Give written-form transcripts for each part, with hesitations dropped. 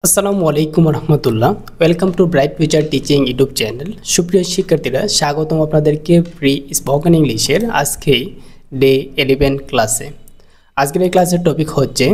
আসসালামু আলাইকুম রহমতুল্লাহ। Welcome to bright future teaching YouTube channel. সুপ্রিয় শিক্ষার্থীরা, স্বাগতম আপনাদেরকে ফ্রি স্পোকেন ইংলিশের আজকে ডে 11 ক্লাসে। আজকের এই ক্লাসের টপিক হচ্ছে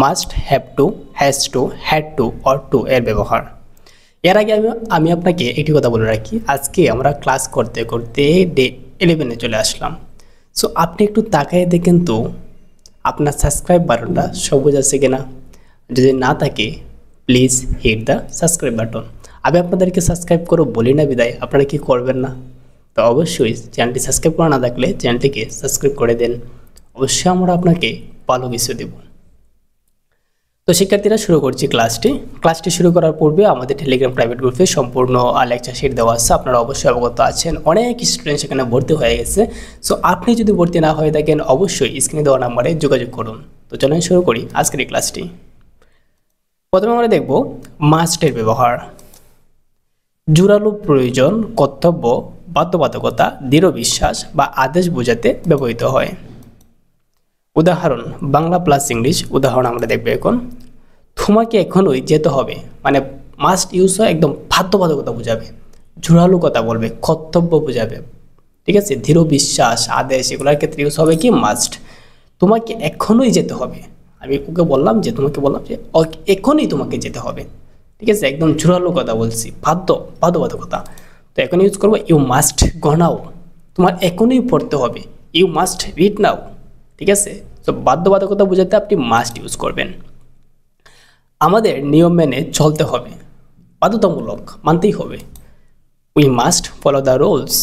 must, have to, has to, had to or to এর ব্যবহার। এর আগে আমি আপনাকে একটি কথা বলে রাখি, আজকে আমরা ক্লাস করতে করতে ডে 11-এ চলে আসলাম। সো আপনি একটু তাকায় দেখেন তো আপনার সাবস্ক্রাইব বাটনটা সবুজ আছে কিনা। যদি না থাকে please hit the subscribe button. আমি আপনাদেরকে সাবস্ক্রাইব করো বলি না বিদায় আপনারা কি করবেন না? তো অবশ্যই চ্যানেলটি সাবস্ক্রাইব করা না থাকলে চ্যানেলটিকে সাবস্ক্রাইব করে দেন। অবশ্যই আমরা আপনাকে ভালো কিছু দেব। তো শিক্ষার্থীরা, শুরু করছি ক্লাসটি শুরু করার পূর্বে আমাদের টেলিগ্রাম প্রাইভেট গ্রুপে সম্পূর্ণ লেকচার শিট দেওয়া আছে, আপনারা অবশ্যই অবগত আছেন। অনেক স্টুডেন্ট সেখানে ভর্তি হয়ে গেছে। সো আপনি যদি ভর্তি না হয়ে থাকেন অবশ্যই স্ক্রিনে দেওয়া নাম্বারে যোগাযোগ করুন। তো চলুন শুরু করি আজকের এই ক্লাসটি। প্রথমে আমরা দেখব মাস্টের ব্যবহার। জোরালো প্রয়োজন, কর্তব্য, বাধ্যবাধকতা, দৃঢ় বিশ্বাস বা আদেশ বোঝাতে ব্যবহৃত হয়। উদাহরণ, বাংলা প্লাস ইংলিশ উদাহরণ আমরা দেখব এখন। তোমাকে এখনই যেতে হবে, মানে মাস্ট ইউজ হয় একদম বাধ্যবাধকতা বোঝাবে, জোরালো কথা বলবে, কর্তব্য বোঝাবে, ঠিক আছে। দৃঢ় বিশ্বাস, আদেশ এগুলোর ক্ষেত্রে ইউজ হবে কি মাস্ট। তোমাকে এখনই যেতে হবে, আমি ওকে বললাম যে তোমাকে বললাম যে এখনই তোমাকে যেতে হবে, ঠিক আছে, একদম জোরালো কথা বলছি, বাধ্যবাধকতা। তো এখন ইউজ করবো ইউ মাস্ট গো নাও, তোমার এখনই পড়তে হবে, ইউ মাস্ট রিড নাও, ঠিক আছে। তো বাধ্যবাধকতা বোঝাতে আপনি মাস্ট ইউজ করবেন। আমাদের নিয়ম মেনে চলতে হবে, বাধ্যতামূলক, মানতেই হবে, we must follow the rules.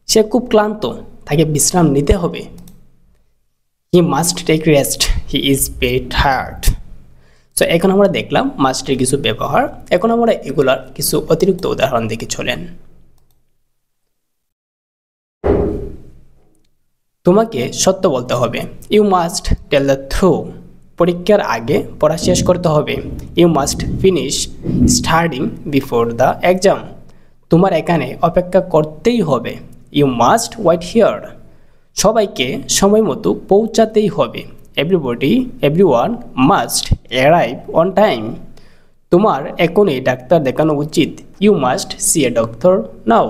সে খুব ক্লান্ত, তাকে বিশ্রাম নিতে হবে, he must take rest, he is very tired. So এখন আমরা দেখলাম মাস্টের কিছু ব্যবহার। এখন আমরা এগুলার কিছু অতিরিক্ত উদাহরণ দেখে চলেন। তোমাকে সত্য বলতে হবে, you must tell the true. পরীক্ষার আগে পড়া শেষ করতে হবে, you must finish studying before the exam. তোমার এখানে অপেক্ষা করতেই হবে, ইউ মাস্ট ওয়েট হিয়ার। সবাইকে সময় মতো পৌঁছাতেই হবে, everyone must arrive on time. তোমার এখনই ডাক্তার দেখানো উচিত, you must see a doctor now.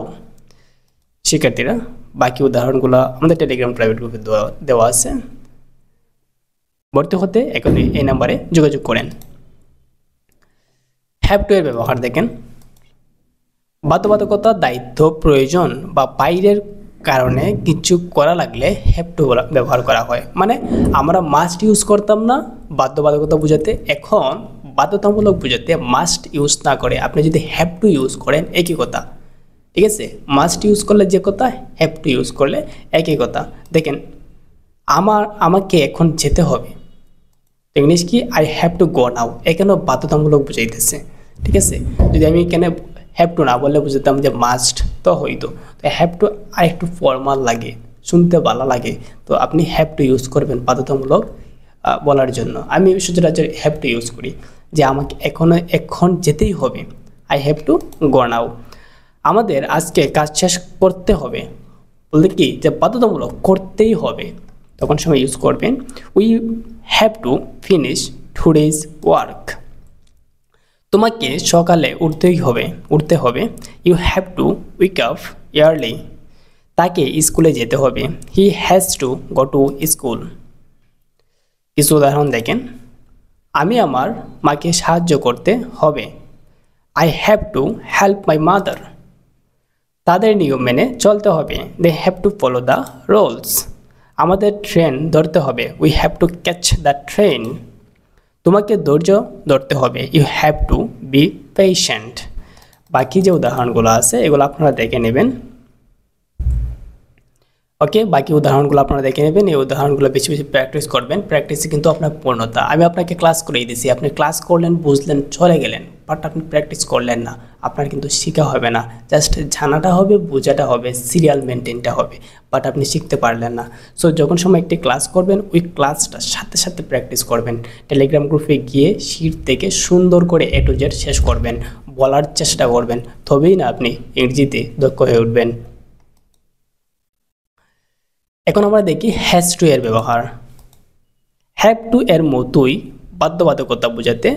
শিক্ষার্থীরা, বাকি উদাহরণগুলো আমাদের টেলিগ্রাম প্রাইভেট গ্রুপে দেওয়া আছে, ভর্তি হতে এখনই এই নাম্বারে যোগাযোগ করেন। হ্যাভ টু এর ব্যবহার দেখেন। বাধ্যবাধকতা, দায়িত্ব, প্রয়োজন বা বাইরের কারণে কিছু করা লাগলে হ্যাভ টু ব্যবহার করা হয়। মানে আমরা মাস্ট ইউজ করতাম না বাধ্যবাধকতা বোঝাতে, এখন বাধ্যতামূলক বোঝাতে মাস্ট ইউজ না করে আপনি যদি হ্যাভ টু ইউজ করেন একই কথা, ঠিক আছে। মাস্ট ইউজ করলে যে কথা, হ্যাভ টু ইউজ করলে একই কথা। দেখেন, আমাকে এখন যেতে হবে, ইংলিশ কি, আই হ্যাভ টু গো নাও, এখানেও বাধ্যতামূলক বুঝাইতেছে, ঠিক আছে। যদি আমি এখানে হ্যাভ টু না বললে বুঝতাম যে মাস্ট, তো হইতো। তো হ্যাভ টু আর একটু ফর্মাল লাগে, শুনতে ভালো লাগে, তো আপনি হ্যাভ টু ইউজ করবেন বাধ্যতামূলক বলার জন্য। আমি সচরাচর হ্যাভ টু ইউজ করি যে আমাকে এখন যেতেই হবে, আই হ্যাভ টু গো নাও। আমাদের আজকে কাজ শেষ করতে হবে বলতে কি, যে বাধ্যতামূলক করতেই হবে, তখন সময় ইউজ করবেন we have to finish today's work. তোমাকে সকালে উঠতে হবে, you have to wake up early. তাকে স্কুলে যেতে হবে, he has to go to school. কিছু উদাহরণ দেখেন। আমি আমার মাকে সাহায্য করতে হবে, I have to help my mother. তাদের নিয়ম মেনে চলতে হবে, they have to follow the rules. আমাদের ট্রেন ধরতে হবে, we have to catch the train. তোমাকে ধৈর্য ধরতে হবে, you have to be patient. বাকি যে উদাহরণগুলো আছে এগুলো আপনারা দেখে নেবেন, ওকে। বাকি উদাহরণগুলো আপনারা দেখে নেবেন, এই উদাহরণগুলো বেশি বেশি প্র্যাকটিস করবেন। প্র্যাকটিসে কিন্তু আপনার পূর্ণতা। আমি আপনাকে ক্লাস করেই দিয়েছি, আপনি ক্লাস করলেন, বুঝলেন, চলে গেলেন, বাট আপনি প্র্যাকটিস করলেন না, আপনার কিন্তু শেখা হবে না। জাস্ট জানাটা হবে, বোঝাটা হবে, সিরিয়াল মেনটেনটা হবে, বাট আপনি শিখতে পারলেন না। সো যখন সময় একটি ক্লাস করবেন, ওই ক্লাসটার সাথে সাথে প্র্যাকটিস করবেন। টেলিগ্রাম গ্রুপে গিয়ে শিট থেকে সুন্দর করে A to Z শেষ করবেন, বলার চেষ্টা করবেন, তবেই না আপনি ইংরেজিতে দক্ষ হয়ে উঠবেন। এখন আমরা দেখি হ্যাজ টু এর ব্যবহার। হ্যাভ টু এর মতোই বাধ্যবাধকতা বোঝাতে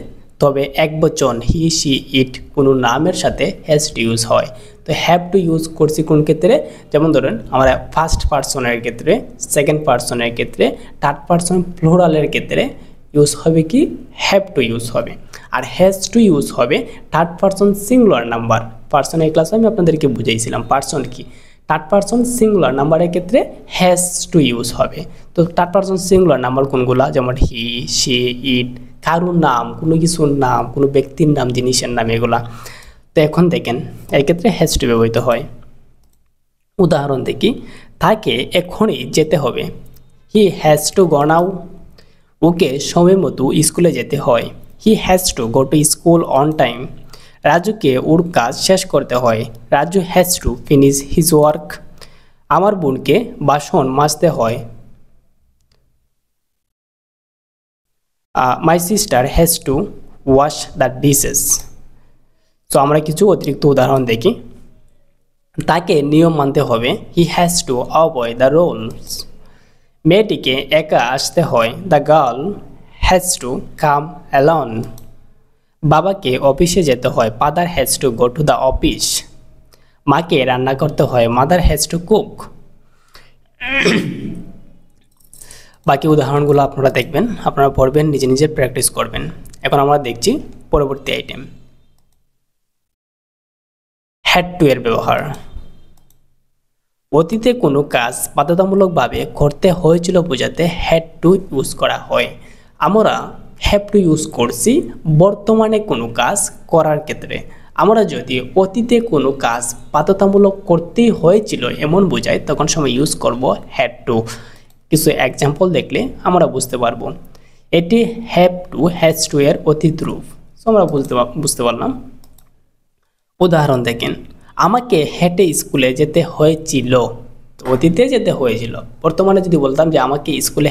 তবে একবচন হি সি ইট কোনো নামের সাথে হ্যাজ টু ইউজ হয়। তো হ্যাভ টু ইউজ করছি কোন ক্ষেত্রে, যেমন ধরেন আমরা ফার্স্ট পার্সনের ক্ষেত্রে, সেকেন্ড পার্সনের ক্ষেত্রে, থার্ড পার্সন প্লুরালের ক্ষেত্রে ইউজ হবে কি হ্যাভ টু ইউজ হবে। আর হ্যাজ টু ইউজ হবে থার্ড পার্সন সিঙ্গুলার নাম্বার। পার্সনের ক্লাসে আমি আপনাদেরকে বুঝাইছিলাম পার্সন কি। থার্ড পার্সন সিঙ্গুলার নাম্বারের ক্ষেত্রে হ্যাজ টু ইউজ হবে। তো থার্ড পার্সন সিঙ্গুলার নাম্বার কোনগুলা, যেমন হি সে ইট, কারোর নাম, কোনো কিছুর নাম, কোনো ব্যক্তির নাম, জিনিসের নাম, এগুলা। তো এখন দেখেন এই ক্ষেত্রে হ্যাজ টু ব্যবহৃত হয়। উদাহরণ দেখি, তাকে এখনই যেতে হবে, হি হ্যাজ টু গো নাও। ওকে সময় মতো স্কুলে যেতে হয়, he has to go to school on time. রাজুকে ওর কাজ শেষ করতে হয়, Raju has to finish his work. আমার বোনকে বাসন মাজতে হয়, my sister has to wash the dishes. তো আমরা কিছু অতিরিক্ত উদাহরণ দেখি। তাকে নিয়ম মানতে হবে, he has to obey the rules. মেয়েটিকে একা আসতে হয়, the girl has to come alone. বাবাকে অফিসে যেতে হয়, father has to go to the office. মাকে রান্না করতে হয়, মাদার হ্যাজ টু কুক। বাকি উদাহরণগুলো আপনারা দেখবেন, আপনারা পড়বেন, নিজে নিজে প্র্যাকটিস করবেন। এখন আমরা দেখছি পরবর্তী আইটেম, হ্যাড টু এর ব্যবহার। অতীতে কোনো কাজ বাধ্যতামূলকভাবে করতে হয়েছিল বোঝাতে হ্যাড টু ইউজ করা হয়। আমরা হ্যাভ টু ইউজ করছি বর্তমানে কোনো কাজ করার ক্ষেত্রে। আমরা যদি অতীতে কোনো কাজ বাধ্যতামূলক করতেই হয়েছিল এমন বোঝায়, তখন সময় ইউজ করব হ্যাড টু। কিছু এক্সাম্পল দেখলে আমরা বুঝতে পারবো। এটি হ্যাভ টু হ্যাজ টু এর অতীত রূপ। সো আমরা বুঝতে পারলাম। উদাহরণ দেখেন, আমাকে হেঁটে স্কুলে যেতে হয়েছিল। অতীতে যেতে হয়েছিল। বর্তমানে যদি বলতাম যে আমাকে স্কুলে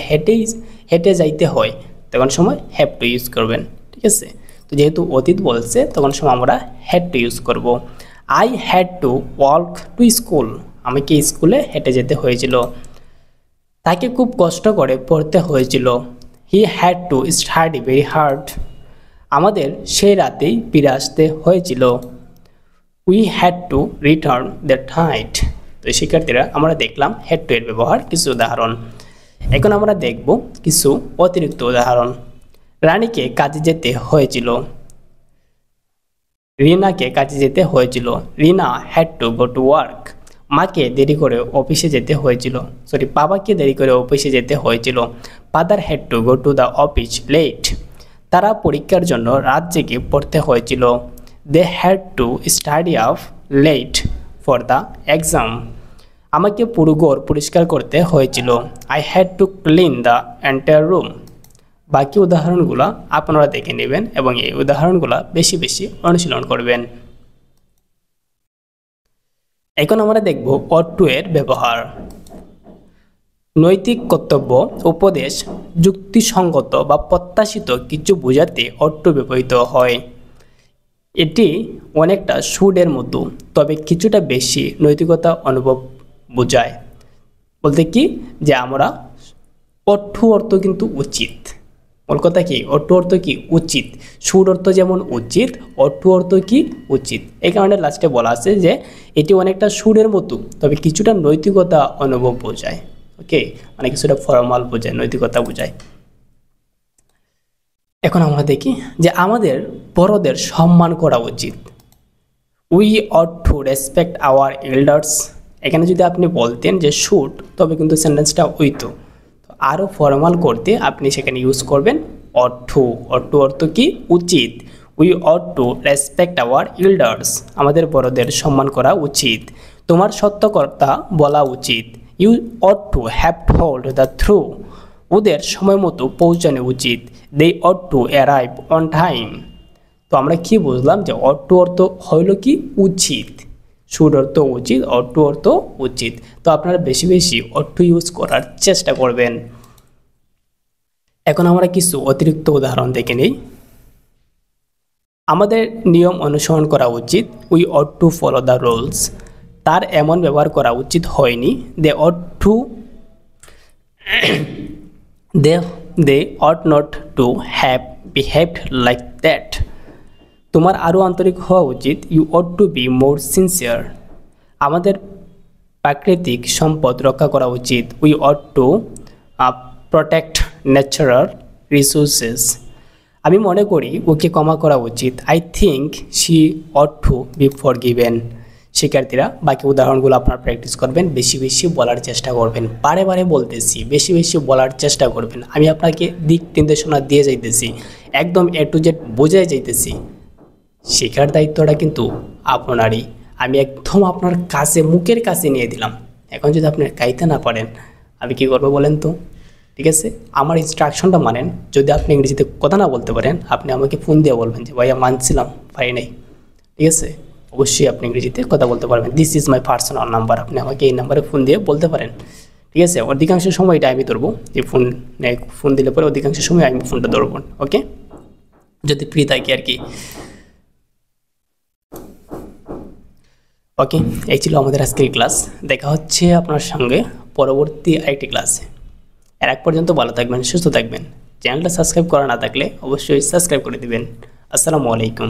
হেঁটে যাইতে হয়, তখন সময় হ্যাভ টু ইউজ করবেন, ঠিক আছে। তো যেহেতু অতীত বলছে, তখন সময় আমরা হ্যাড টু ইউজ করব। I had to walk to school. আমাকে স্কুলে হেঁটে যেতে হয়েছিল। তাকে খুব কষ্ট করে পড়তে হয়েছিল, he had to study very hard. আমাদের সেই রাতেই ফিরে আসতে হয়েছিল, we had to return that night. তো শিক্ষার্থীরা আমরা দেখলাম হ্যাড টু এর ব্যবহার, কিছু উদাহরণ। এখন আমরা দেখব কিছু অতিরিক্ত উদাহরণ। রানীকে কাজে যেতে হয়েছিল, রিনাকে কাজে যেতে হয়েছিল, Rina had to go to work. মাকে দেরি করে অফিসে যেতে হয়েছিল, বাবাকে দেরি করে অফিসে যেতে হয়েছিল, father had to go to the office late. তারা পরীক্ষার জন্য রাত জেগে পড়তে হয়েছিল, they had to study up late for the exam. আমাকে পুরো ঘর পরিষ্কার করতে হয়েছিল, I had to clean the entire room. বাকি উদাহরণগুলো আপনারা দেখে নেবেন এবং এই উদাহরণগুলো বেশি বেশি অনুশীলন করবেন। এখন আমরা দেখব অট টু এর ব্যবহার। নৈতিক কর্তব্য, উপদেশ, যুক্তিসঙ্গত বা প্রত্যাশিত কিছু বোঝাতে অট টু ব্যবহৃত হয়। এটি অনেকটা শুডের মতো, তবে কিছুটা বেশি নৈতিকতা অনুভব বোঝায়। বলতে কি যে আমরা অট টু অর্থ কিন্তু উচিত, মূল কথা কি অট টু অর্থ কি উচিত, শুড অর্থ যেমন উচিত, অট টু অর্থ কি উচিত। এই কারণে লাস্টে বলা আছে যে এটি অনেকটা শুডের মতো, তবে কিছুটা নৈতিকতা অনুভব বোঝায়। ওকে, মানে কিছুটা ফর্মাল বোঝায়, নৈতিকতা বোঝায়। এখন আমরা দেখি যে আমাদের বড়দের সম্মান করা উচিত, we ought to respect our elders. এখানে যদি আপনি বলতেন যে শুড, তবে কিন্তু সেন্টেন্সটা হইতো। আরও ফর্মাল করতে আপনি সেখানে ইউজ করবেন অট টু। অট টু অর্থ কি উচিত, we ought to respect our elders. আমাদের বড়দের সম্মান করা উচিত। তোমার সত্য কথা বলা উচিত, you ought to have told the true. ওদের সময় মতো পৌঁছানো উচিত, they ought to arrive on time. তো আমরা কি বুঝলাম যে অট টু অর্থ হইল কি উচিত, শুড অর্থ উচিত, অট টু অর্থ উচিত। তো আপনারা বেশি বেশি অট টু ইউজ করার চেষ্টা করবেন। এখন আমরা কিছু অতিরিক্ত উদাহরণ দেখে নিই। আমাদের নিয়ম অনুসরণ করা উচিত, we ought to follow the rules. তার এমন ব্যবহার করা উচিত হয়নি, they ought to they ought not to have behaved like that. তোমার আরও আন্তরিক হওয়া উচিত। You ought to be more sincere. আমাদের প্রাকৃতিক সম্পদ রক্ষা করা উচিত। We ought to protect natural resources. আমি মনে করি ওকে ক্ষমা করা উচিত। I think she ought to be forgiven. শিক্ষার্থীরা বাকি উদাহরণগুলো আপনারা প্র্যাকটিস করবেন, বেশি বেশি বলার চেষ্টা করবেন। বারে বারে বলতেছি বেশি বেশি বলার চেষ্টা করবেন। আমি আপনাকে দিক নির্দেশনা দিয়ে যাইতেছি, একদম এ টু জেড বোঝাই যাইতেছি। শেখার দায়িত্বটা কিন্তু আপনারই। আমি একদম আপনার কাছে, মুখের কাছে নিয়ে দিলাম। এখন যদি আপনি গাইতে না পারেন আমি কী করবো বলেন তো? ঠিক আছে, আমার ইনস্ট্রাকশনটা মানেন। যদি আপনি ইংরেজিতে কথা না বলতে পারেন আপনি আমাকে ফোন দিয়ে বলবেন যে ভাইয়া মানছিলাম পারি নাই। ঠিক আছে, অবশ্যই আপনি ইংরেজিতে কথা বলতে পারবেন। This is my personal number, আপনি আমাকে এই নাম্বারে ফোন দিয়ে বলতে পারেন। ঠিক আছে, অধিকাংশ সময় এটা আমি ধরবো, যে ফোন দিলে পরে অধিকাংশ সময় আমি ফোনটা ধরবো। ওকে, যদি ফ্রি থাকি আর কি। ওকে, এই ছিল আমাদের আজকের ক্লাস। দেখা হচ্ছে আপনার সঙ্গে পরবর্তী আরেকটি ক্লাসে। এর আগ পর্যন্ত ভালো থাকবেন, সুস্থ থাকবেন। চ্যানেলটা সাবস্ক্রাইব করা না থাকলে অবশ্যই সাবস্ক্রাইব করে দিবেন। আসসালামু আলাইকুম।